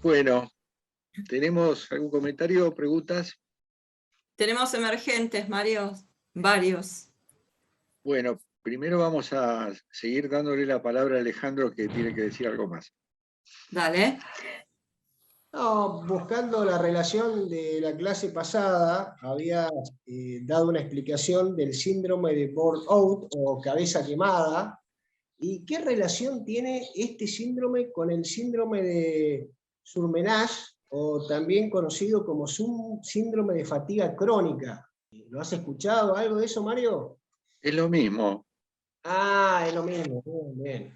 Bueno, ¿tenemos algún comentario o preguntas? Tenemos emergentes, Mario, varios. Bueno, primero vamos a seguir dándole la palabra a Alejandro, que tiene que decir algo más. Dale. No, buscando la relación de la clase pasada, había dado una explicación del síndrome de burnout o cabeza quemada. ¿Y qué relación tiene este síndrome con el síndrome de Surmenage, o también conocido como síndrome de fatiga crónica? ¿Lo has escuchado algo de eso, Mario? Es lo mismo, Ah, es lo mismo. Bien, bien.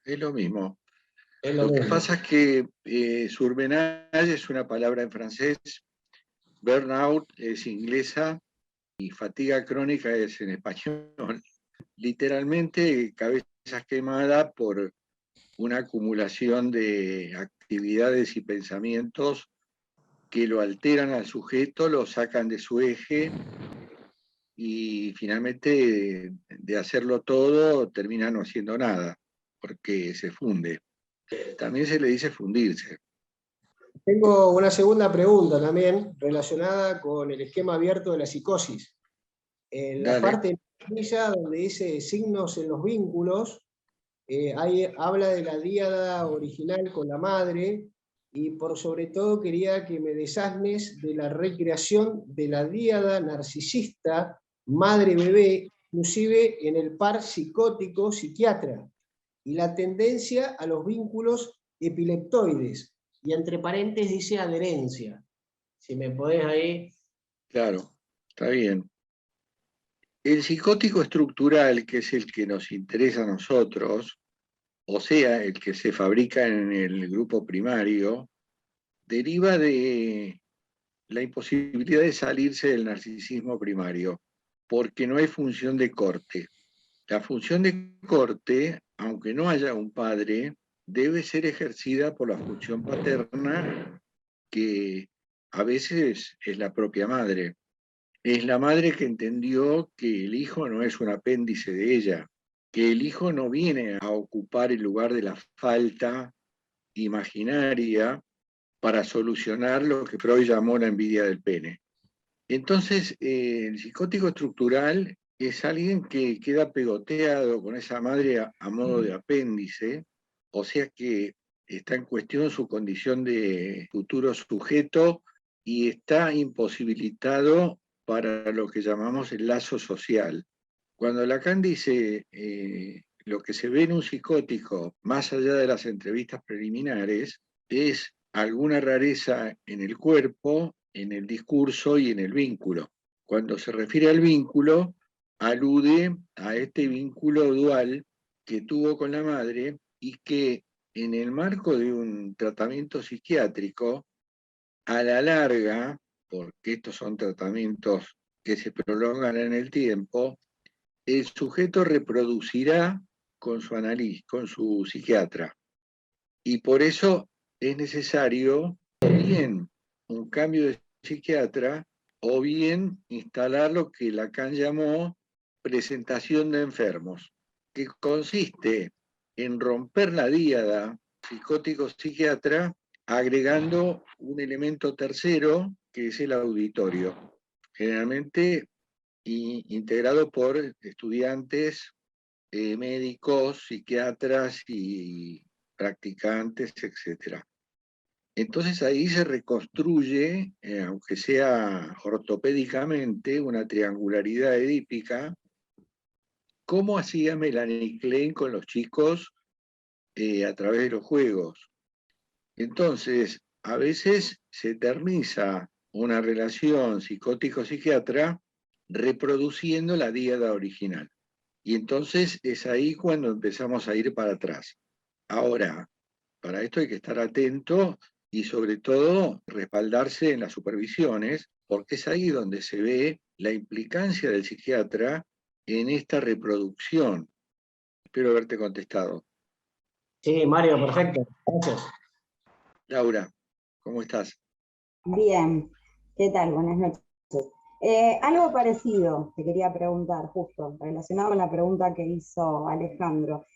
es lo mismo. Es lo Lo que mismo. pasa es que surmenage es una palabra en francés, burnout es inglesa y fatiga crónica es en español. Literalmente, cabeza quemada por una acumulación de actividades y pensamientos que lo alteran al sujeto, lo sacan de su eje y finalmente de hacerlo todo termina no haciendo nada, porque se funde. También se le dice fundirse. Tengo una segunda pregunta también relacionada con el esquema abierto de la psicosis. En la Dale. parte de la planilla donde dice signos en los vínculos, ahí habla de la díada original con la madre, y por sobre todo quería que me desasnes de la recreación de la díada narcisista madre-bebé, inclusive en el par psicótico-psiquiatra, y la tendencia a los vínculos epileptoides, y entre paréntesis dice adherencia. Si me podés ahí. Claro, está bien. El psicótico estructural, que es el que nos interesa a nosotros, o sea, el que se fabrica en el grupo primario, deriva de la imposibilidad de salirse del narcisismo primario, porque no hay función de corte. La función de corte, aunque no haya un padre, debe ser ejercida por la función paterna, que a veces es la propia madre. Es la madre que entendió que el hijo no es un apéndice de ella, que el hijo no viene a ocupar el lugar de la falta imaginaria para solucionar lo que Freud llamó la envidia del pene. Entonces, el psicótico estructural es alguien que queda pegoteado con esa madre a modo de apéndice, o sea que está en cuestión su condición de futuro sujeto y está imposibilitado para lo que llamamos el lazo social. Cuando Lacan dice lo que se ve en un psicótico, más allá de las entrevistas preliminares, es alguna rareza en el cuerpo, en el discurso y en el vínculo. Cuando se refiere al vínculo, alude a este vínculo dual que tuvo con la madre y que en el marco de un tratamiento psiquiátrico, a la larga, porque estos son tratamientos que se prolongan en el tiempo, el sujeto reproducirá con su análisis, con su psiquiatra. Y por eso es necesario o bien un cambio de psiquiatra o bien instalar lo que Lacan llamó presentación de enfermos, que consiste en romper la díada psicótico-psiquiatra agregando un elemento tercero que es el auditorio, generalmente integrado por estudiantes, médicos, psiquiatras y practicantes, etc. Entonces ahí se reconstruye, aunque sea ortopédicamente, una triangularidad edípica, como hacía Melanie Klein con los chicos a través de los juegos. Entonces, a veces se eterniza una relación psicótico-psiquiatra reproduciendo la díada original. Y entonces es ahí cuando empezamos a ir para atrás. Ahora, para esto hay que estar atento y sobre todo respaldarse en las supervisiones, porque es ahí donde se ve la implicancia del psiquiatra en esta reproducción. Espero haberte contestado. Sí, Mario, perfecto. Gracias. Laura, ¿cómo estás? Bien, ¿qué tal? Buenas noches. Algo parecido te quería preguntar, justo relacionado con la pregunta que hizo Alejandro.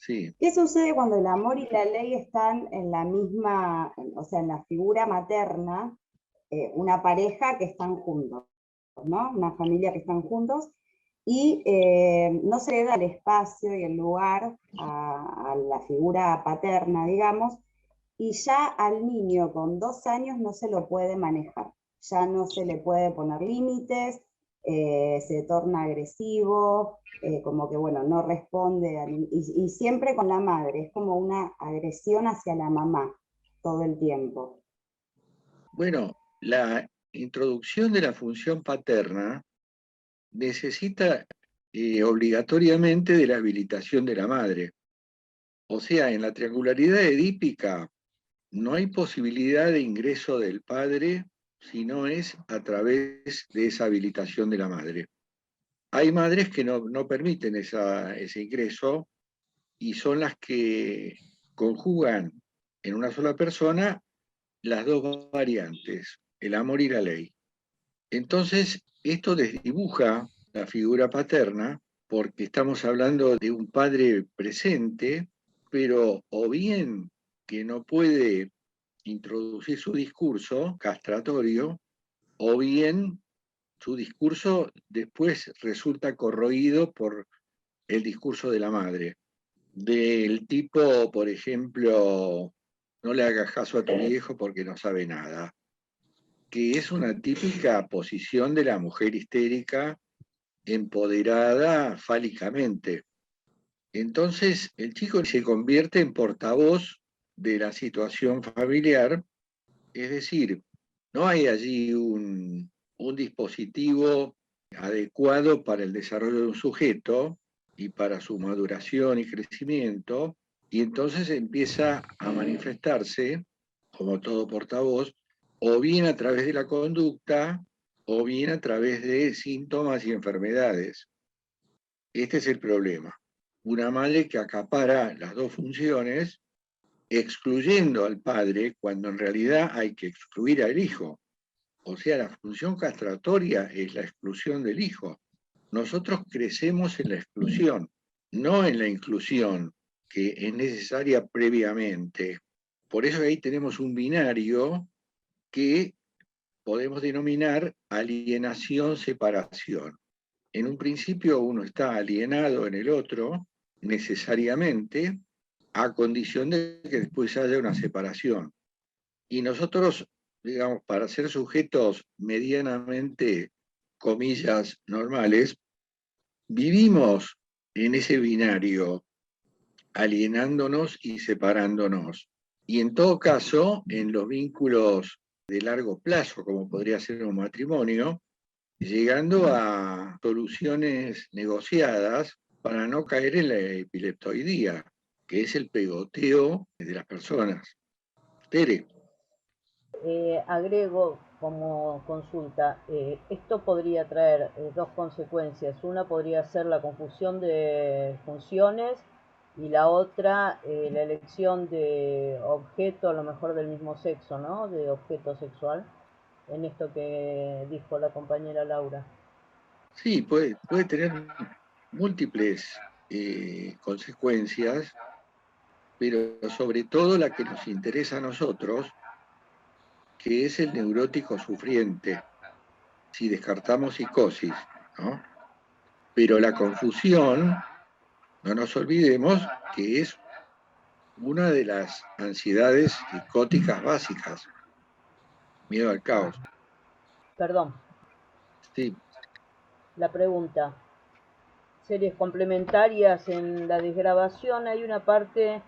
Sí. ¿Qué sucede cuando el amor y la ley están en la misma, o sea, en la figura materna, una pareja que están juntos, ¿no? Una familia que están juntos, y no se le da el espacio y el lugar a la figura paterna, digamos, y ya al niño con 2 años no se lo puede manejar, ya no se le puede poner límites, se torna agresivo, como que bueno, no responde, y siempre con la madre, es como una agresión hacia la mamá todo el tiempo. Bueno, la introducción de la función paterna necesita obligatoriamente de la habilitación de la madre. O sea, en la triangularidad edípica no hay posibilidad de ingreso del padre si no es a través de esa habilitación de la madre. Hay madres que no permiten ese ingreso y son las que conjugan en una sola persona las dos variantes, el amor y la ley. Entonces, esto desdibuja la figura paterna porque estamos hablando de un padre presente, pero o bien que no puede introducir su discurso castratorio, o bien su discurso después resulta corroído por el discurso de la madre. Del tipo, por ejemplo, no le hagas caso a tu viejo porque no sabe nada, que es una típica posición de la mujer histérica empoderada fálicamente. Entonces, el chico se convierte en portavoz de la situación familiar, es decir, no hay allí un dispositivo adecuado para el desarrollo de un sujeto y para su maduración y crecimiento, y entonces empieza a manifestarse, como todo portavoz, o bien a través de la conducta, o bien a través de síntomas y enfermedades. Este es el problema. Una madre que acapara las dos funciones, excluyendo al padre, cuando en realidad hay que excluir al hijo. O sea, la función castratoria es la exclusión del hijo. Nosotros crecemos en la exclusión, no en la inclusión, que es necesaria previamente. Por eso ahí tenemos un binario que podemos denominar alienación-separación. En un principio uno está alienado en el otro, necesariamente, a condición de que después haya una separación. Y nosotros, digamos, para ser sujetos medianamente, comillas, normales, vivimos en ese binario, alienándonos y separándonos. Y en todo caso, en los vínculos de largo plazo, como podría ser un matrimonio, llegando a soluciones negociadas para no caer en la epileptoidía, que es el pegoteo de las personas. Tere. Agrego como consulta, esto podría traer dos consecuencias. Una podría ser la confusión de funciones y la otra, la elección de objeto, a lo mejor del mismo sexo, ¿no? De objeto sexual, en esto que dijo la compañera Laura. Sí, puede tener múltiples consecuencias, pero sobre todo la que nos interesa a nosotros, que es el neurótico sufriente, si descartamos psicosis, ¿no? Pero la confusión, no nos olvidemos que es una de las ansiedades psicóticas básicas, miedo al caos. Perdón, Sí, la pregunta. Series complementarias en la desgrabación hay una parte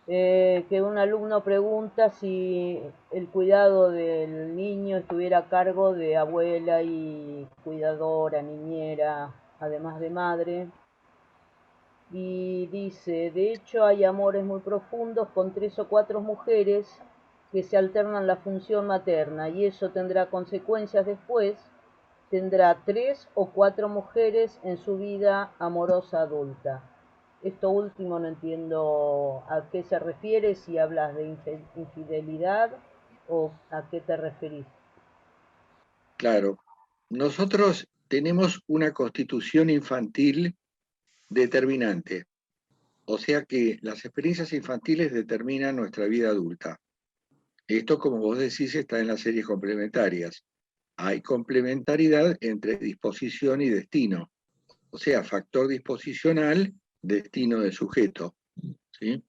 que un alumno pregunta si el cuidado del niño estuviera a cargo de abuela y cuidadora, niñera, además de madre. Y dice, de hecho hay amores muy profundos con 3 o 4 mujeres que se alternan la función materna y eso tendrá consecuencias después. Tendrá 3 o 4 mujeres en su vida amorosa adulta. Esto último no entiendo a qué se refiere, si hablas de infidelidad o a qué te referís. claro. Nosotros tenemos una constitución infantil determinante. O sea que las experiencias infantiles determinan nuestra vida adulta. Esto, como vos decís, está en las series complementarias. Hay complementariedad entre disposición y destino. O sea, factor disposicional, destino de sujeto. ¿Sí?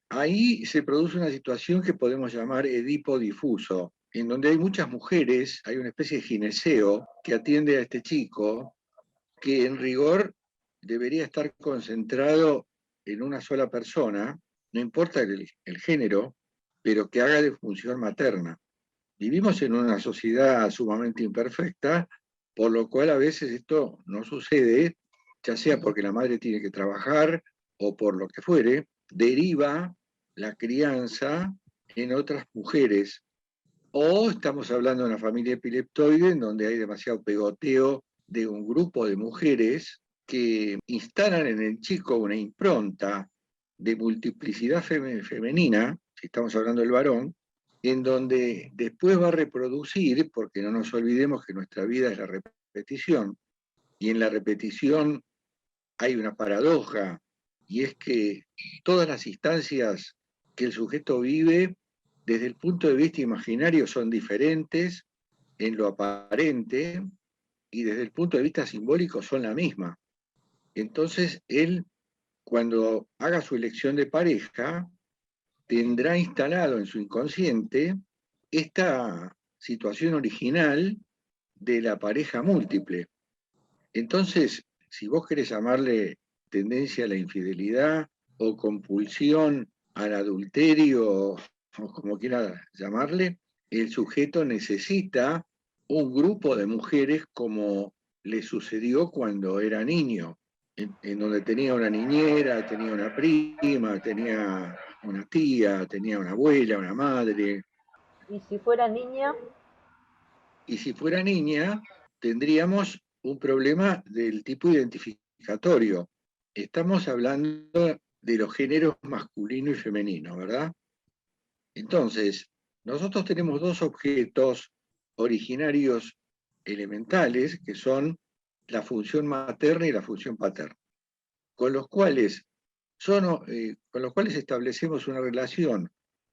Ahí se produce una situación que podemos llamar Edipo difuso, en donde hay muchas mujeres, hay una especie de gineceo que atiende a este chico, que en rigor debería estar concentrado en una sola persona, no importa el género, pero que haga de función materna. Vivimos en una sociedad sumamente imperfecta, por lo cual a veces esto no sucede, ya sea porque la madre tiene que trabajar o por lo que fuere, deriva la crianza en otras mujeres. O estamos hablando de una familia epileptoide en donde hay demasiado pegoteo de un grupo de mujeres que instalan en el chico una impronta de multiplicidad femenina, si estamos hablando del varón, en donde después va a reproducir, porque no nos olvidemos que nuestra vida es la repetición, y en la repetición hay una paradoja, y es que todas las instancias que el sujeto vive, desde el punto de vista imaginario, son diferentes en lo aparente, y desde el punto de vista simbólico son la misma. Entonces, él, cuando haga su elección de pareja, tendrá instalado en su inconsciente esta situación original de la pareja múltiple. Entonces, si vos querés llamarle tendencia a la infidelidad o compulsión al adulterio, o como quiera llamarle, el sujeto necesita un grupo de mujeres como le sucedió cuando era niño, en donde tenía una niñera, tenía una prima, tenía una tía, tenía una abuela, una madre. ¿Y si fuera niña? Y si fuera niña, tendríamos un problema del tipo identificatorio. Estamos hablando de los géneros masculino y femenino, ¿verdad? Entonces, nosotros tenemos dos objetos originarios elementales, que son la función materna y la función paterna, con los cuales, con los cuales establecemos una relación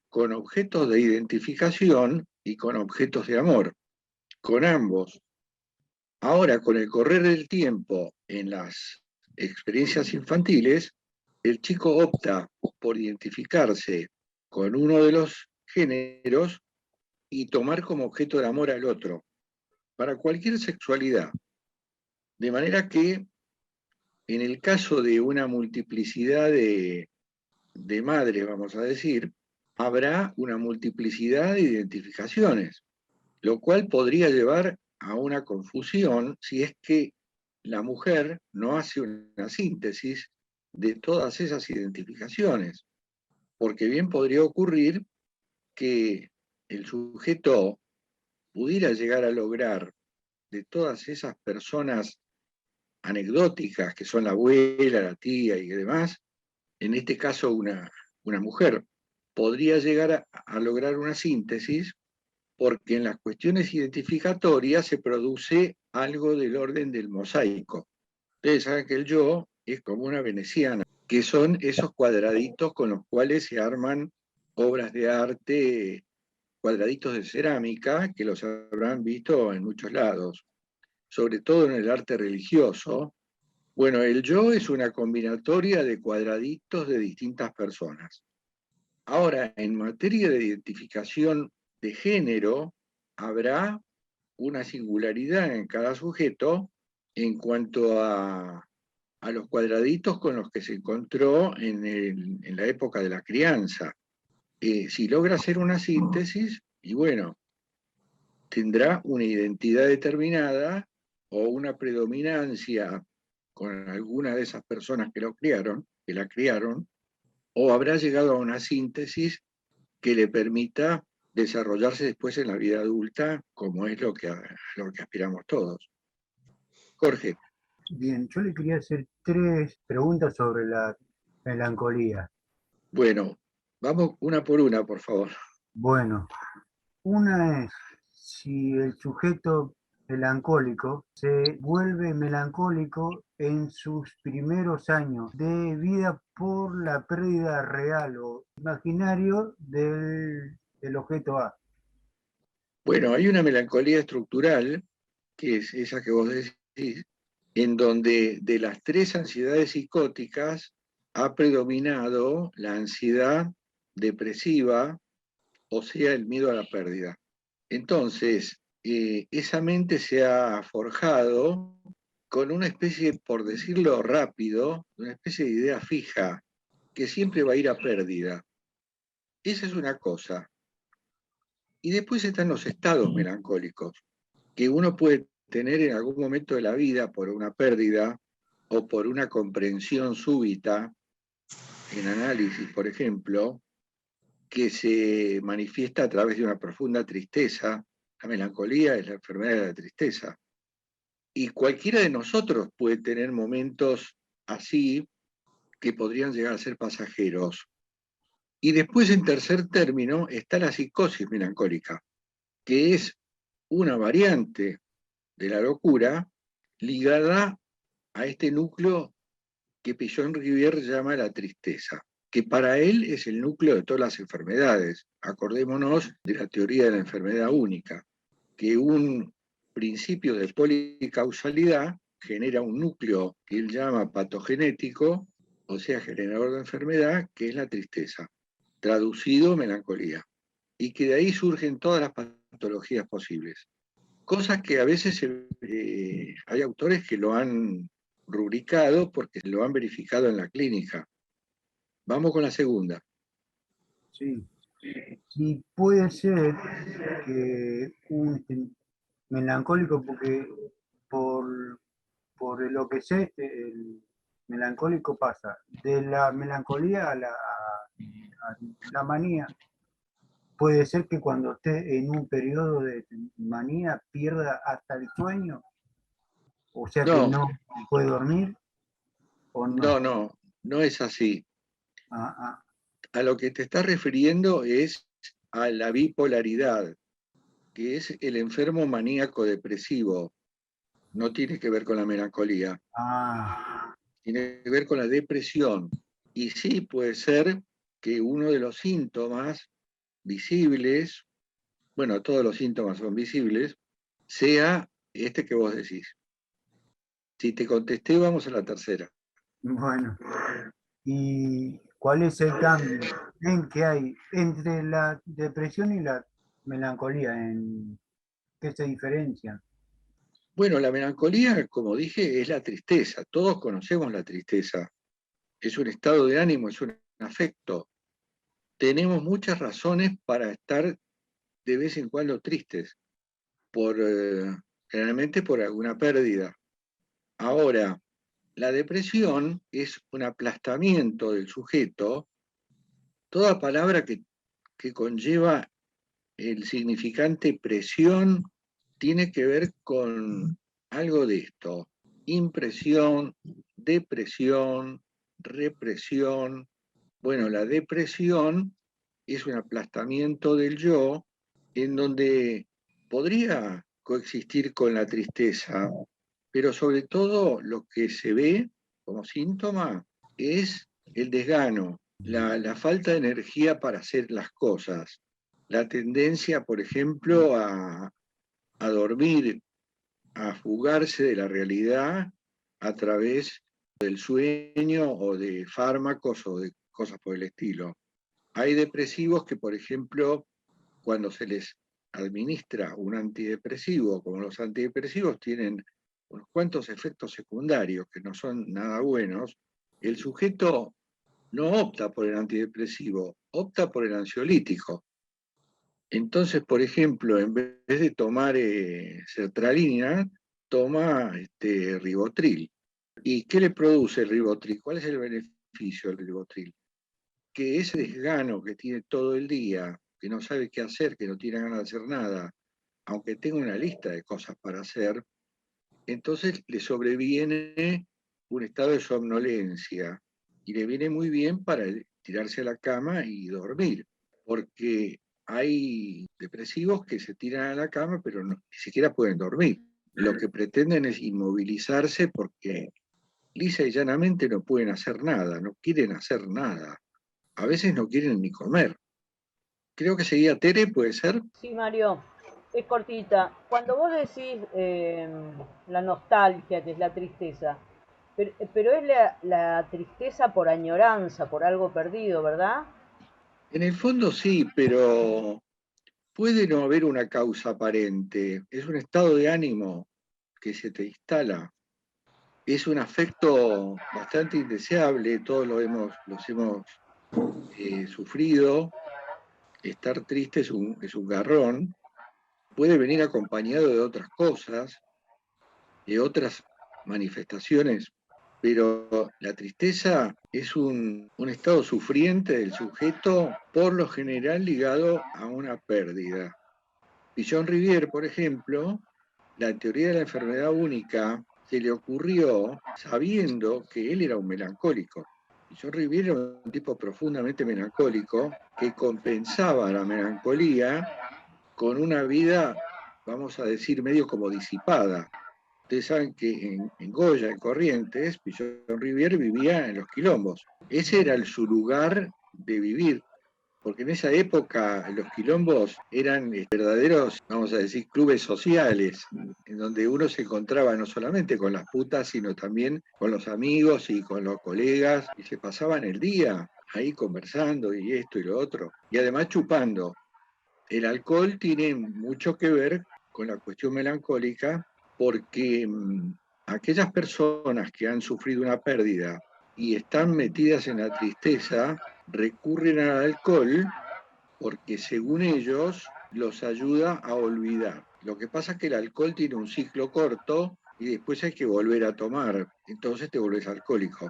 con objetos de identificación y con objetos de amor, con ambos. Ahora, con el correr del tiempo en las experiencias infantiles, el chico opta por identificarse con uno de los géneros y tomar como objeto de amor al otro, para cualquier sexualidad. De manera que, en el caso de una multiplicidad de madres, vamos a decir, habrá una multiplicidad de identificaciones, lo cual podría llevar a una confusión si es que la mujer no hace una síntesis de todas esas identificaciones, porque bien podría ocurrir que el sujeto pudiera llegar a lograr de todas esas personas anecdóticas que son la abuela, la tía y demás, en este caso una mujer, podría llegar a lograr una síntesis porque en las cuestiones identificatorias se produce algo del orden del mosaico. Ustedes saben que el yo es como una veneciana, que son esos cuadraditos con los cuales se arman obras de arte, cuadraditos de cerámica, que los habrán visto en muchos lados, sobre todo en el arte religioso. Bueno, el yo es una combinatoria de cuadraditos de distintas personas. Ahora, en materia de identificación de género, habrá una singularidad en cada sujeto en cuanto a los cuadraditos con los que se encontró en la época de la crianza. Si logra hacer una síntesis, y bueno, tendrá una identidad determinada o una predominancia con alguna de esas personas que la criaron, o habrá llegado a una síntesis que le permita desarrollarse después en la vida adulta, como es lo que aspiramos todos. Jorge. Bien, yo le quería hacer 3 preguntas sobre la melancolía. Bueno, vamos una por una, por favor. Bueno, una es si el sujeto melancólico se vuelve melancólico en sus primeros años de vida por la pérdida real o imaginario del objeto A. Bueno, hay una melancolía estructural, que es esa que vos decís, en donde de las 3 ansiedades psicóticas ha predominado la ansiedad depresiva, o sea, el miedo a la pérdida. Entonces, esa mente se ha forjado con una especie, por decirlo rápido, una especie de idea fija, que siempre va a ir a pérdida. Esa es una cosa. Y después están los estados melancólicos, que uno puede tener en algún momento de la vida por una pérdida o por una comprensión súbita, en análisis, por ejemplo, que se manifiesta a través de una profunda tristeza. La melancolía es la enfermedad de la tristeza. Y cualquiera de nosotros puede tener momentos así que podrían llegar a ser pasajeros. Y después, en tercer término, está la psicosis melancólica, que es una variante de la locura ligada a este núcleo que Pillon Rivière llama la tristeza, que para él es el núcleo de todas las enfermedades. Acordémonos de la teoría de la enfermedad única, que un principio de policausalidad genera un núcleo que él llama patogenético, o sea, generador de enfermedad, que es la tristeza, traducido melancolía, y que de ahí surgen todas las patologías posibles. Cosas que a veces hay autores que lo han rubricado porque lo han verificado en la clínica. Vamos con la segunda. Sí. Y puede ser que un melancólico, porque por lo que sé, el melancólico pasa de la melancolía a la manía. Puede ser que cuando esté en un periodo de manía pierda hasta el sueño, o sea que No, no puede dormir o no. no es así. Ah, ah, A lo que te estás refiriendo es a la bipolaridad, que es el enfermo maníaco depresivo. No tiene que ver con la melancolía, ah, tiene que ver con la depresión. Y sí puede ser que uno de los síntomas visibles, bueno, todos los síntomas son visibles, sea este que vos decís. Si te contesté, vamos a la tercera. bueno. ¿Y cuál es el cambio en que hay entre la depresión y la melancolía? ¿En qué se diferencian? Bueno, la melancolía, como dije, es la tristeza. Todos conocemos la tristeza. Es un estado de ánimo, es un afecto. Tenemos muchas razones para estar de vez en cuando tristes, generalmente por alguna pérdida. Ahora, la depresión es un aplastamiento del sujeto. Toda palabra que conlleva el significante presión tiene que ver con algo de esto: impresión, depresión, represión. Bueno, la depresión es un aplastamiento del yo en donde podría coexistir con la tristeza, pero sobre todo lo que se ve como síntoma es el desgano, la falta de energía para hacer las cosas, la tendencia, por ejemplo, a dormir, a fugarse de la realidad a través del sueño o de fármacos o de cosas por el estilo. Hay depresivos que, por ejemplo, cuando se les administra un antidepresivo, como los antidepresivos tienen unos cuantos efectos secundarios que no son nada buenos, el sujeto no opta por el antidepresivo, opta por el ansiolítico. Entonces, por ejemplo, en vez de tomar sertralina, toma ribotril. ¿Y qué le produce el ribotril? ¿Cuál es el beneficio del ribotril? Que ese desgano que tiene todo el día, que no sabe qué hacer, que no tiene ganas de hacer nada, aunque tenga una lista de cosas para hacer, entonces le sobreviene un estado de somnolencia y le viene muy bien para tirarse a la cama y dormir, porque hay depresivos que se tiran a la cama pero ni siquiera pueden dormir. lo que pretenden es inmovilizarse porque lisa y llanamente no pueden hacer nada, no quieren hacer nada. A veces no quieren ni comer. Creo que seguía Tere, ¿puede ser? Sí, Mario, es cortita. Cuando vos decís la nostalgia, que es la tristeza, pero es la tristeza por añoranza, por algo perdido, ¿verdad? En el fondo sí, pero puede no haber una causa aparente. Es un estado de ánimo que se te instala. Es un afecto bastante indeseable, todos los hemos sufrido. Estar triste es un garrón. Puede venir acompañado de otras cosas, de otras manifestaciones, pero la tristeza es un estado sufriente del sujeto, por lo general ligado a una pérdida. Pichon Rivière, por ejemplo, la teoría de la enfermedad única se le ocurrió sabiendo que él era un melancólico. Pichon Rivière era un tipo profundamente melancólico que compensaba la melancolía con una vida, vamos a decir, medio como disipada. Ustedes saben que en Goya, en Corrientes, Pichon Rivière vivía en los quilombos. Ese era su lugar de vivir, porque en esa época los quilombos eran verdaderos, vamos a decir, clubes sociales, en donde uno se encontraba no solamente con las putas, sino también con los amigos y con los colegas, y se pasaban el día ahí conversando y esto y lo otro, y además chupando. El alcohol tiene mucho que ver con la cuestión melancólica, porque aquellas personas que han sufrido una pérdida y están metidas en la tristeza recurren al alcohol porque según ellos los ayuda a olvidar. Lo que pasa es que el alcohol tiene un ciclo corto y después hay que volver a tomar, entonces te volvés alcohólico.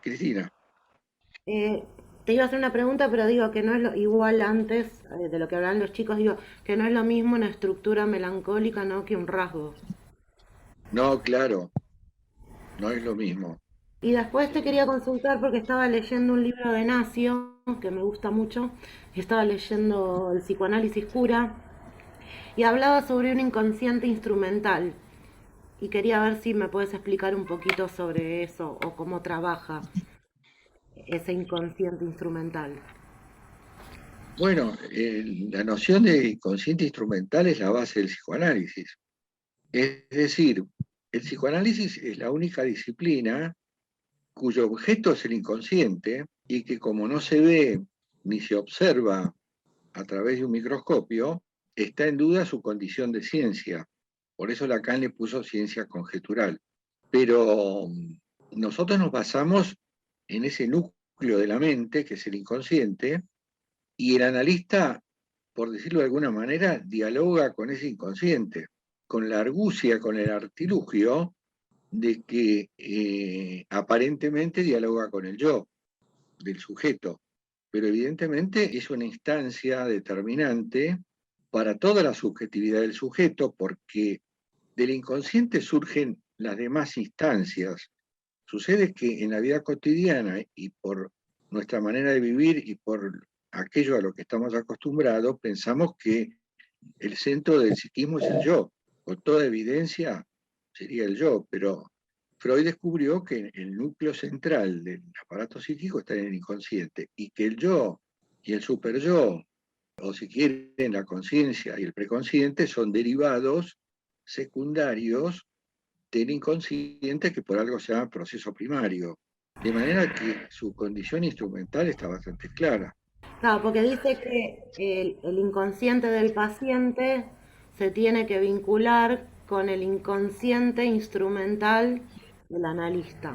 Cristina. Te iba a hacer una pregunta, pero digo que no es lo, igual antes de lo que hablaban los chicos, digo que no es lo mismo una estructura melancólica, ¿no? Que un rasgo. No, claro, no es lo mismo. Y después te quería consultar porque estaba leyendo un libro de Nacio, que me gusta mucho, y estaba leyendo El psicoanálisis cura, y hablaba sobre un inconsciente instrumental. Y quería ver si me puedes explicar un poquito sobre eso o cómo trabaja ese inconsciente instrumental. Bueno, la noción de inconsciente instrumental es la base del psicoanálisis. Es decir, el psicoanálisis es la única disciplina cuyo objeto es el inconsciente y que como no se ve ni se observa a través de un microscopio, está en duda su condición de ciencia. Por eso Lacan le puso ciencia conjetural. Pero nosotros nos basamos en ese núcleo de la mente, que es el inconsciente, y el analista, por decirlo de alguna manera, dialoga con ese inconsciente, con la argucia, con el artilugio de que aparentemente dialoga con el yo del sujeto, pero evidentemente es una instancia determinante para toda la subjetividad del sujeto, porque del inconsciente surgen las demás instancias. Sucede que en la vida cotidiana y por nuestra manera de vivir y por aquello a lo que estamos acostumbrados, pensamos que el centro del psiquismo es el yo. Con toda evidencia sería el yo, pero Freud descubrió que el núcleo central del aparato psíquico está en el inconsciente y que el yo y el superyo, o si quieren la conciencia y el preconsciente, son derivados secundarios del inconsciente, que por algo se llama proceso primario. De manera que su condición instrumental está bastante clara. Claro, porque dice que el inconsciente del paciente se tiene que vincular con el inconsciente instrumental del analista.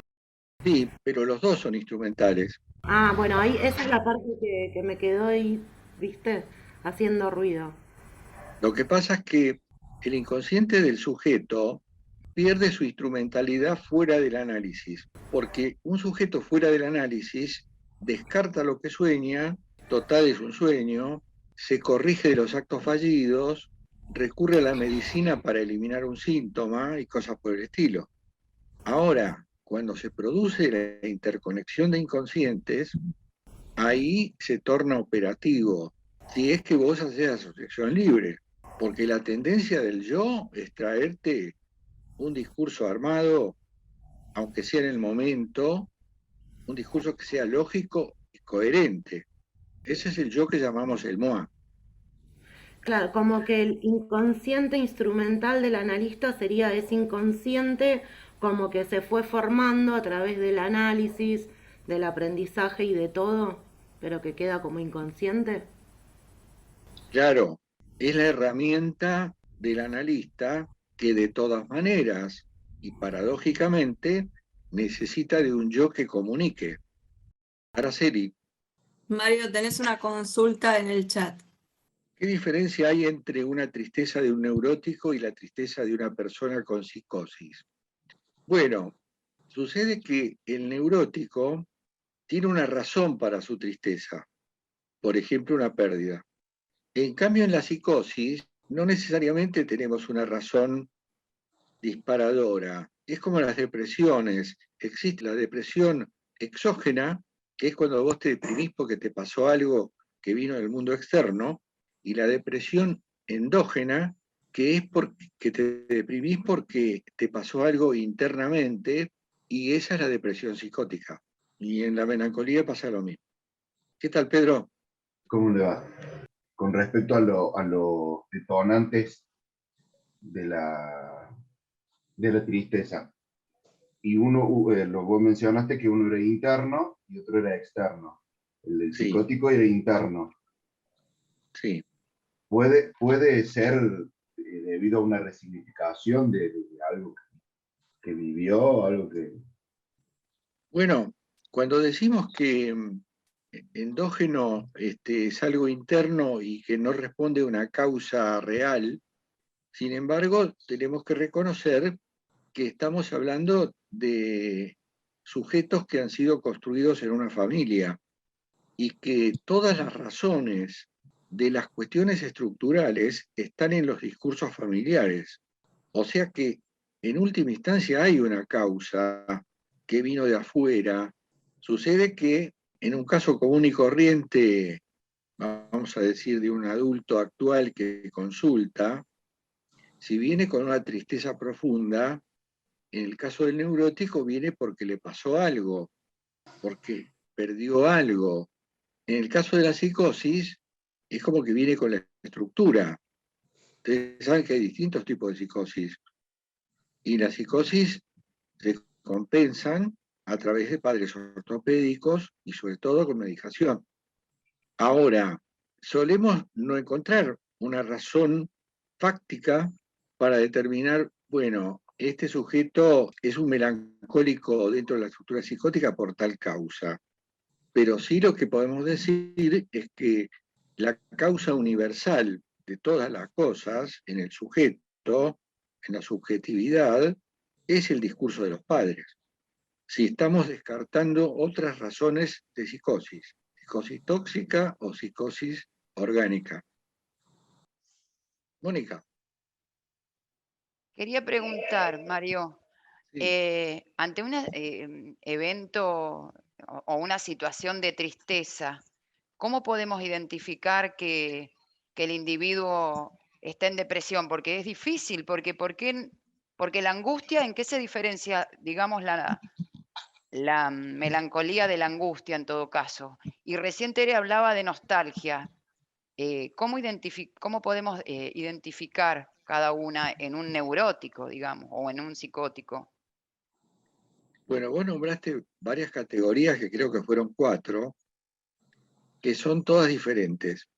Sí, pero los dos son instrumentales. Ah, bueno, ahí esa es la parte que me quedó ahí, ¿viste? Haciendo ruido. Lo que pasa es que el inconsciente del sujeto pierde su instrumentalidad fuera del análisis, porque un sujeto fuera del análisis descarta lo que sueña, total es un sueño, se corrige de los actos fallidos, recurre a la medicina para eliminar un síntoma y cosas por el estilo. Ahora, cuando se produce la interconexión de inconscientes, ahí se torna operativo, si es que vos haces asociación libre. Porque la tendencia del yo es traerte un discurso armado, aunque sea en el momento, un discurso que sea lógico y coherente. Ese es el yo que llamamos el moi. Claro, como que el inconsciente instrumental del analista sería ese inconsciente como que se fue formando a través del análisis, del aprendizaje y de todo, pero que queda como inconsciente. Claro, es la herramienta del analista que de todas maneras y paradójicamente necesita de un yo que comunique. Araceli, Mario, tenés una consulta en el chat. ¿qué diferencia hay entre una tristeza de un neurótico y la tristeza de una persona con psicosis? Bueno, sucede que el neurótico tiene una razón para su tristeza, por ejemplo, una pérdida. En cambio, en la psicosis no necesariamente tenemos una razón disparadora. Es como las depresiones. Existe la depresión exógena, que es cuando vos te deprimís porque te pasó algo que vino del mundo externo, y la depresión endógena, que es porque te deprimís porque te pasó algo internamente, y esa es la depresión psicótica. Y en la melancolía pasa lo mismo. ¿Qué tal, Pedro? ¿Cómo le va? Con respecto a los detonantes de la tristeza. Y uno, lo vos mencionaste que uno era interno y otro era externo. El del Sí, psicótico era interno. sí. Puede ser debido a una resignificación de algo que vivió, algo que... Bueno, cuando decimos que endógeno es algo interno y que no responde a una causa real, sin embargo, tenemos que reconocer que estamos hablando de sujetos que han sido construidos en una familia y que todas las razones de las cuestiones estructurales están en los discursos familiares. O sea que en última instancia hay una causa que vino de afuera. Sucede que en un caso común y corriente, vamos a decir, de un adulto actual que consulta, si viene con una tristeza profunda, en el caso del neurótico viene porque le pasó algo, porque perdió algo. En el caso de la psicosis, es como que viene con la estructura. Ustedes saben que hay distintos tipos de psicosis. Y la psicosis se compensan a través de padres ortopédicos y sobre todo con medicación. Ahora, solemos no encontrar una razón fáctica para determinar, bueno, este sujeto es un melancólico dentro de la estructura psicótica por tal causa. Pero sí lo que podemos decir es que la causa universal de todas las cosas en el sujeto, en la subjetividad, es el discurso de los padres. Si estamos descartando otras razones de psicosis tóxica o psicosis orgánica. Mónica. Quería preguntar, Mario, Sí. ante un evento o una situación de tristeza, ¿cómo podemos identificar que el individuo está en depresión? Porque es difícil, porque la angustia, ¿en qué se diferencia, digamos, la melancolía de la angustia en todo caso? Y recién Tere hablaba de nostalgia. ¿Cómo podemos identificar cada una en un neurótico, digamos, o en un psicótico? Bueno, vos nombraste varias categorías, que creo que fueron 4, que son todas diferentes,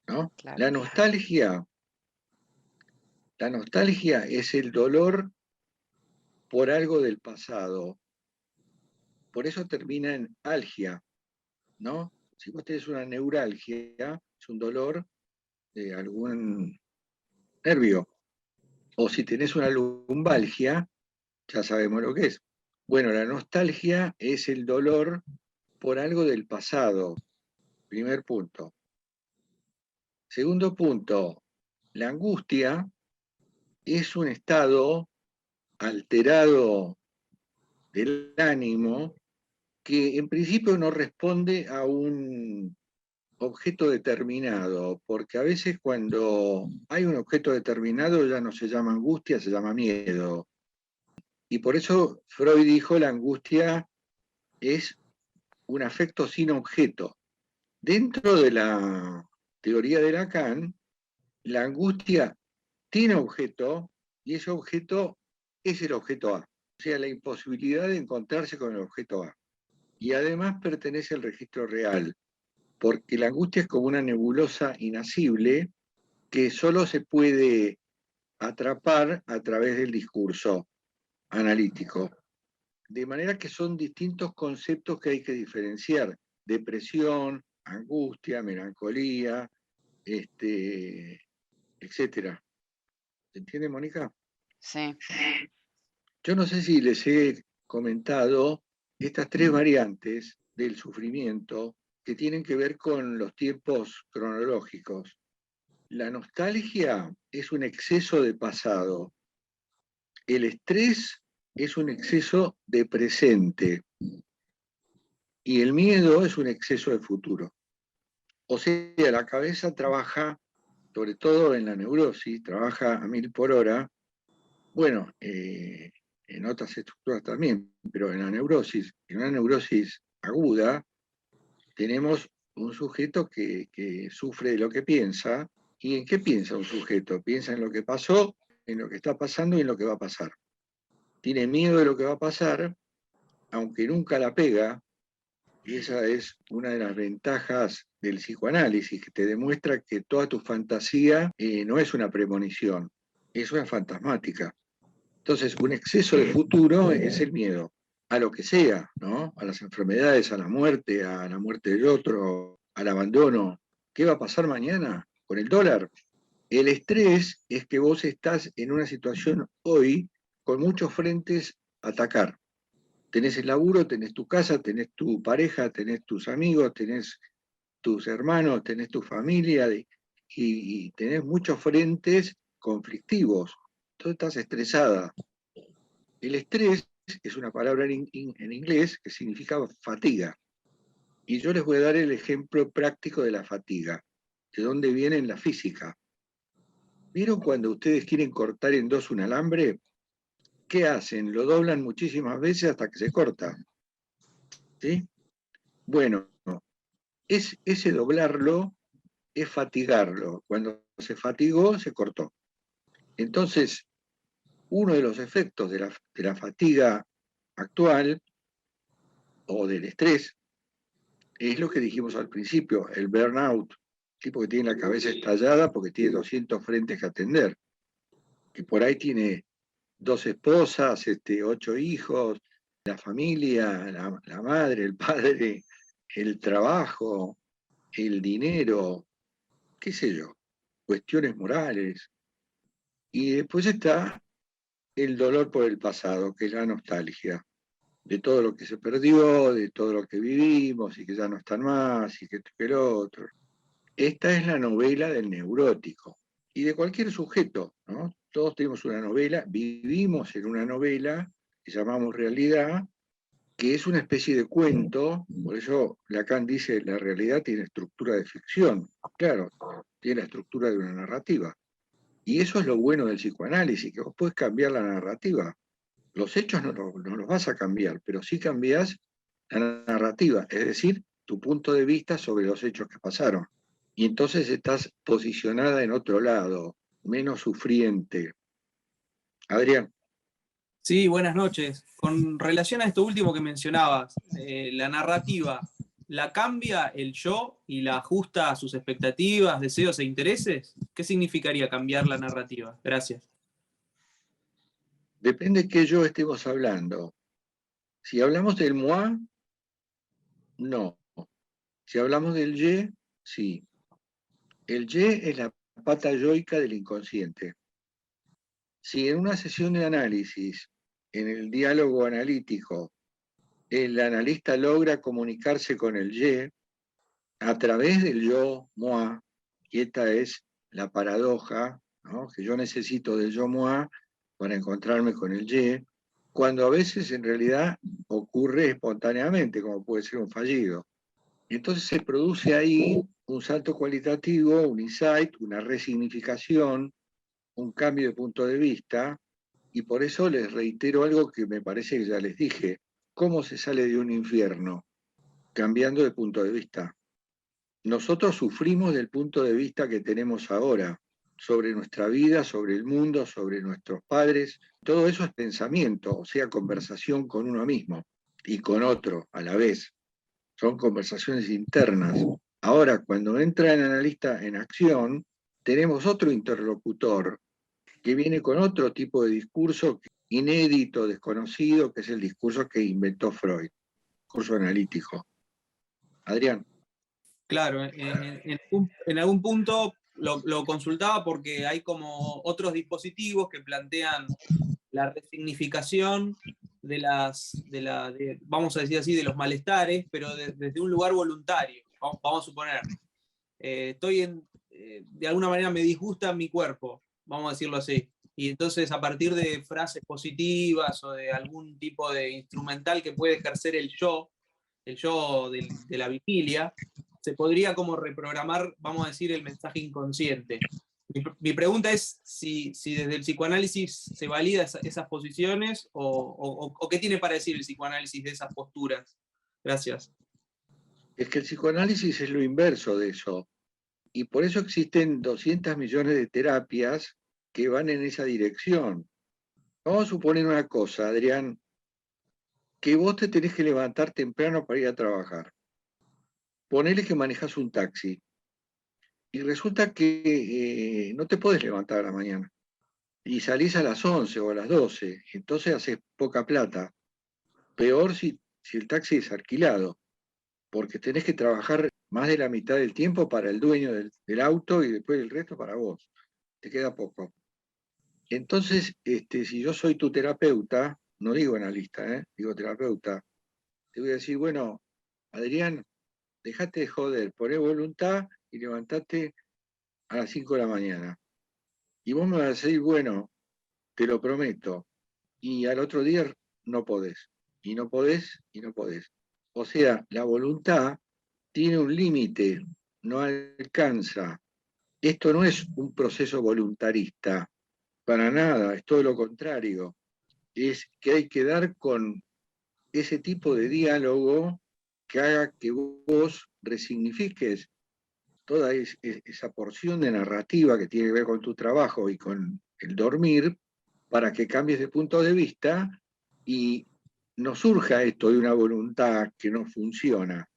¿no? Claro. La nostalgia es el dolor por algo del pasado. Por eso termina en algia, ¿no? Si vos tenés una neuralgia, es un dolor de algún nervio. O si tenés una lumbalgia, ya sabemos lo que es. Bueno, la nostalgia es el dolor por algo del pasado. Primer punto. Segundo punto, la angustia es un estado alterado del ánimo que en principio no responde a un objeto determinado, porque a veces cuando hay un objeto determinado ya no se llama angustia, se llama miedo. Y por eso Freud dijo la angustia es un afecto sin objeto. Dentro de la teoría de Lacan, la angustia tiene objeto y ese objeto es el objeto A. O sea, la imposibilidad de encontrarse con el objeto A. Y además pertenece al registro real, porque la angustia es como una nebulosa inasible que solo se puede atrapar a través del discurso analítico. De manera que son distintos conceptos que hay que diferenciar: depresión, angustia, melancolía, etcétera. ¿Se entiende, Mónica? Sí. Yo no sé si les he comentado estas tres variantes del sufrimiento que tienen que ver con los tiempos cronológicos. La nostalgia es un exceso de pasado. El estrés es un exceso de presente. Y el miedo es un exceso de futuro. O sea, la cabeza trabaja, sobre todo en la neurosis, trabaja a 1000 por hora. Bueno, en otras estructuras también, pero en la neurosis, en una neurosis aguda, tenemos un sujeto que sufre de lo que piensa. ¿Y en qué piensa un sujeto? Piensa en lo que pasó, en lo que está pasando y en lo que va a pasar. Tiene miedo de lo que va a pasar, aunque nunca la pega, y esa es una de las ventajas del psicoanálisis, que te demuestra que toda tu fantasía no es una premonición, es una fantasmática. Entonces, un exceso de futuro es el miedo, a lo que sea, ¿no? A las enfermedades, a la muerte del otro, al abandono. ¿Qué va a pasar mañana con el dólar? El estrés es que vos estás en una situación hoy con muchos frentes a atacar. Tenés el laburo, tenés tu casa, tenés tu pareja, tenés tus amigos, tenés tus hermanos, tenés tu familia, y tenés muchos frentes conflictivos. Entonces estás estresada. El estrés es una palabra en inglés que significa fatiga. Y yo les voy a dar el ejemplo práctico de la fatiga, de dónde viene en la física. ¿Vieron cuando ustedes quieren cortar en dos un alambre? ¿Qué hacen? Lo doblan muchísimas veces hasta que se corta. ¿Sí? Bueno, ese doblarlo es fatigarlo. Cuando se fatigó, se cortó. Entonces, uno de los efectos de la fatiga actual o del estrés es lo que dijimos al principio, el burnout, tipo que tiene la cabeza estallada porque tiene 200 frentes que atender, que por ahí tiene 2 esposas, 8 hijos, la familia, la madre, el padre, el trabajo, el dinero, qué sé yo, cuestiones morales. Y después está el dolor por el pasado, que es la nostalgia, de todo lo que se perdió, de todo lo que vivimos y que ya no están más y que esto y que lo otro. Esta es la novela del neurótico y de cualquier sujeto, ¿no? Todos tenemos una novela, vivimos en una novela que llamamos realidad, que es una especie de cuento. Por eso Lacan dice la realidad tiene estructura de ficción. Claro, tiene la estructura de una narrativa. Y eso es lo bueno del psicoanálisis, que vos podés cambiar la narrativa. Los hechos no los vas a cambiar, pero sí cambiás la narrativa, es decir, tu punto de vista sobre los hechos que pasaron. Y entonces estás posicionada en otro lado, menos sufriente. Adrián. Sí, buenas noches. Con relación a esto último que mencionabas, la narrativa, ¿la cambia el yo y la ajusta a sus expectativas, deseos e intereses? ¿Qué significaría cambiar la narrativa? Gracias. Depende de qué yo estemos hablando. Si hablamos del moi, no. Si hablamos del ye, sí. El ye es la pata yoica del inconsciente. Si en una sesión de análisis, en el diálogo analítico, el analista logra comunicarse con el ye a través del yo, moi, y esta es la paradoja, ¿no? Que yo necesito del yo, moi, para encontrarme con el ye, cuando a veces en realidad ocurre espontáneamente, como puede ser un fallido. Y entonces se produce ahí un salto cualitativo, un insight, una resignificación, un cambio de punto de vista, y por eso les reitero algo que me parece que ya les dije. ¿Cómo se sale de un infierno? Cambiando de punto de vista. Nosotros sufrimos del punto de vista que tenemos ahora, sobre nuestra vida, sobre el mundo, sobre nuestros padres. Todo eso es pensamiento, o sea, conversación con uno mismo y con otro a la vez. Son conversaciones internas. Ahora, cuando entra el analista en acción, tenemos otro interlocutor que viene con otro tipo de discurso inédito, desconocido, que es el discurso que inventó Freud, discurso analítico. Adrián. Claro, en algún punto lo consultaba porque hay como otros dispositivos que plantean la resignificación vamos a decir así, de los malestares, pero desde un lugar voluntario. Vamos a suponer, de alguna manera me disgusta mi cuerpo, vamos a decirlo así. Y entonces a partir de frases positivas o de algún tipo de instrumental que puede ejercer el yo de la vigilia, se podría como reprogramar, vamos a decir, el mensaje inconsciente. Mi pregunta es si desde el psicoanálisis se valida esas posiciones o qué tiene para decir el psicoanálisis de esas posturas. Gracias. Es que el psicoanálisis es lo inverso de eso. Y por eso existen 200 millones de terapias que van en esa dirección. Vamos a suponer una cosa, Adrián, que vos te tenés que levantar temprano para ir a trabajar. Ponele que manejás un taxi. Y resulta que no te podés levantar a la mañana. Y salís a las 11 o a las 12. Entonces haces poca plata. Peor si el taxi es alquilado. Porque tenés que trabajar más de la mitad del tiempo para el dueño del auto y después el resto para vos. Te queda poco. Entonces, si yo soy tu terapeuta, no digo analista, digo terapeuta, te voy a decir, bueno, Adrián, dejate de joder, poné voluntad y levantate a las 5 de la mañana. Y vos me vas a decir, bueno, te lo prometo, y al otro día no podés, y no podés, y no podés. O sea, la voluntad tiene un límite, no alcanza. Esto no es un proceso voluntarista, para nada, es todo lo contrario. Es que hay que dar con ese tipo de diálogo que haga que vos resignifiques toda esa porción de narrativa que tiene que ver con tu trabajo y con el dormir, para que cambies de punto de vista y no surja esto de una voluntad que no funciona,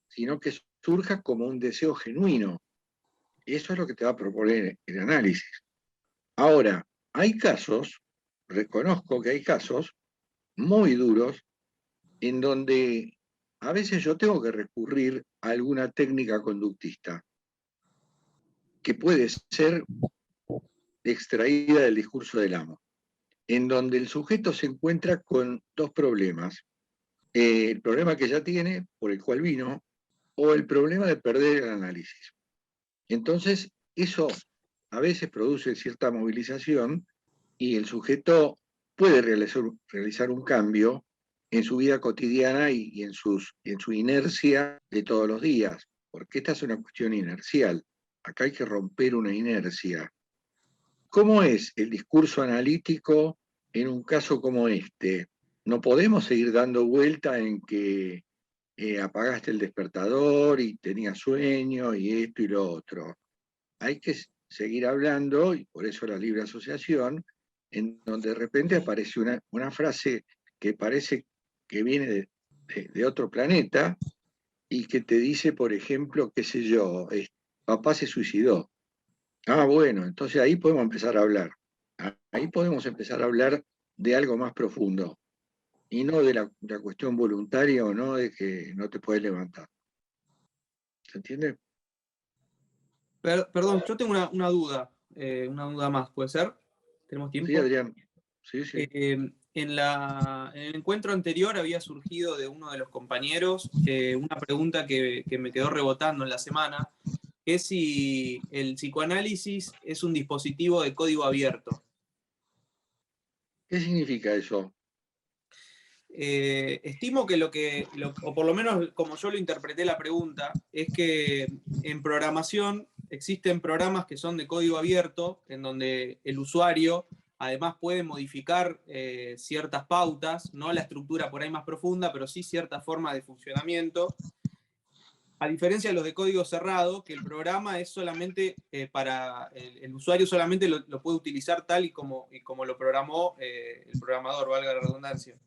sino que surja como un deseo genuino. Y eso es lo que te va a proponer el análisis. Ahora, hay casos, reconozco que hay casos muy duros en donde a veces yo tengo que recurrir a alguna técnica conductista que puede ser extraída del discurso del amo, en donde el sujeto se encuentra con dos problemas. El problema que ya tiene, por el cual vino, o el problema de perder el análisis. Entonces, eso a veces produce cierta movilización y el sujeto puede realizar un cambio en su vida cotidiana y en su inercia de todos los días, porque esta es una cuestión inercial. Acá hay que romper una inercia. ¿Cómo es el discurso analítico en un caso como este? No podemos seguir dando vuelta en que apagaste el despertador y tenías sueño y esto y lo otro. Hay que seguir hablando, y por eso la libre asociación, en donde de repente aparece una frase que parece que viene de otro planeta y que te dice, por ejemplo, qué sé yo, papá se suicidó. Ah, bueno, entonces ahí podemos empezar a hablar. Ahí podemos empezar a hablar de algo más profundo y no de la cuestión voluntaria o no de que no te puedes levantar. ¿Se entiende? Perdón, yo tengo una duda más, ¿puede ser? ¿Tenemos tiempo? Sí, Adrián. Sí, sí. En el encuentro anterior había surgido de uno de los compañeros una pregunta que me quedó rebotando en la semana, que es si el psicoanálisis es un dispositivo de código abierto. ¿Qué significa eso? estimo que o por lo menos como yo lo interpreté la pregunta, es que en programación existen programas que son de código abierto, en donde el usuario además puede modificar ciertas pautas, no la estructura por ahí más profunda, pero sí cierta forma de funcionamiento. A diferencia de los de código cerrado, que el programa es solamente para el usuario, solamente lo puede utilizar tal y como lo programó el programador, valga la redundancia.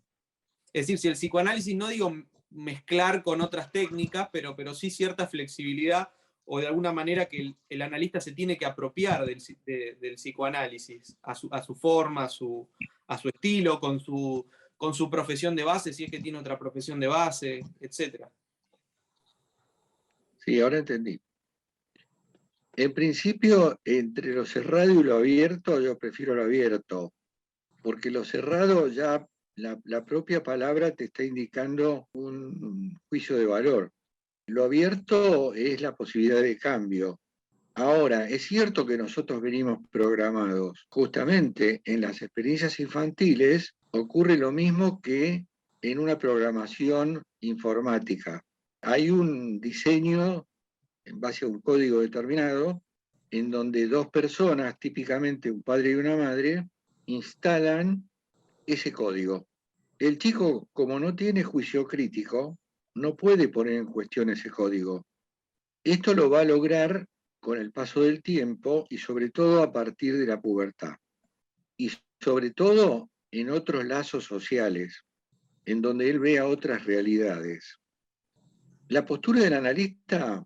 Es decir, si el psicoanálisis, no digo mezclar con otras técnicas, pero sí cierta flexibilidad, o de alguna manera que el analista se tiene que apropiar del psicoanálisis, a su forma, a su estilo, con su profesión de base, si es que tiene otra profesión de base, etc. Sí, ahora entendí. En principio, entre lo cerrado y lo abierto, yo prefiero lo abierto, porque lo cerrado ya, la propia palabra te está indicando un juicio de valor. Lo abierto es la posibilidad de cambio. Ahora, es cierto que nosotros venimos programados. Justamente en las experiencias infantiles ocurre lo mismo que en una programación informática. Hay un diseño en base a un código determinado en donde dos personas, típicamente un padre y una madre, instalan ese código. El chico, como no tiene juicio crítico, no puede poner en cuestión ese código. Esto lo va a lograr con el paso del tiempo y sobre todo a partir de la pubertad. Y sobre todo en otros lazos sociales, en donde él vea otras realidades. La postura del analista,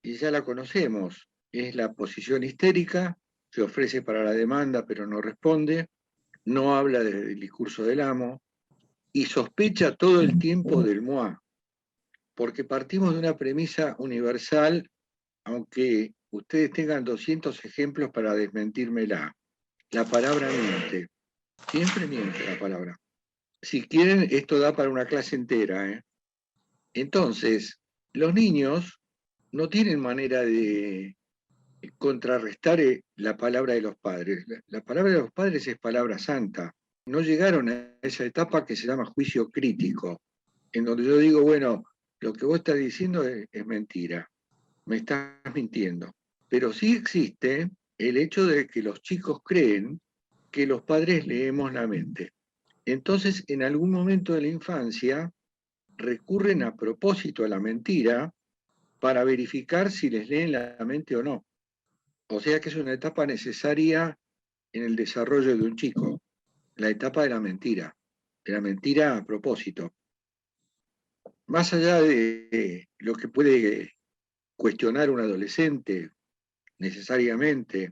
y ya la conocemos, es la posición histérica, se ofrece para la demanda pero no responde, no habla del discurso del amo y sospecha todo el tiempo del moi, porque partimos de una premisa universal, aunque ustedes tengan 200 ejemplos para desmentírmela. La palabra miente, siempre miente la palabra. Si quieren, esto da para una clase entera, ¿eh? Entonces, los niños no tienen manera de contrarrestar la palabra de los padres. La palabra de los padres es palabra santa. No llegaron a esa etapa que se llama juicio crítico, en donde yo digo, bueno, lo que vos estás diciendo es mentira, me estás mintiendo. Pero sí existe el hecho de que los chicos creen que los padres leemos la mente. Entonces, en algún momento de la infancia, recurren a propósito a la mentira para verificar si les leen la mente o no. O sea que es una etapa necesaria en el desarrollo de un chico, la etapa de la mentira a propósito. Más allá de lo que puede cuestionar un adolescente necesariamente,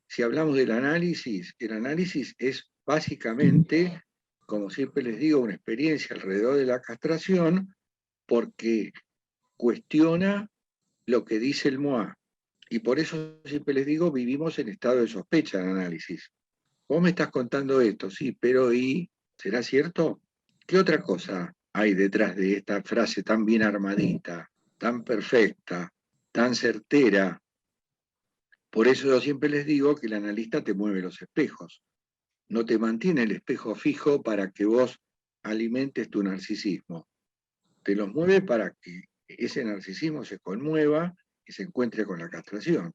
si hablamos del análisis, el análisis es básicamente, como siempre les digo, una experiencia alrededor de la castración, porque cuestiona lo que dice el moi. Y por eso siempre les digo, vivimos en estado de sospecha de análisis. Vos me estás contando esto, sí, pero ¿y será cierto? ¿Qué otra cosa hay detrás de esta frase tan bien armadita, tan perfecta, tan certera? Por eso yo siempre les digo que el analista te mueve los espejos. No te mantiene el espejo fijo para que vos alimentes tu narcisismo. Te los mueve para que ese narcisismo se conmueva y se encuentre con la castración.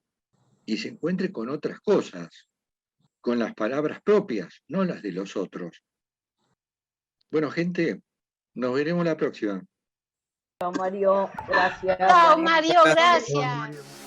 Y se encuentre con otras cosas, con las palabras propias, no las de los otros. Bueno, gente, nos veremos la próxima. Chao, Mario, gracias. Chao, Mario, Chao, gracias. Mario.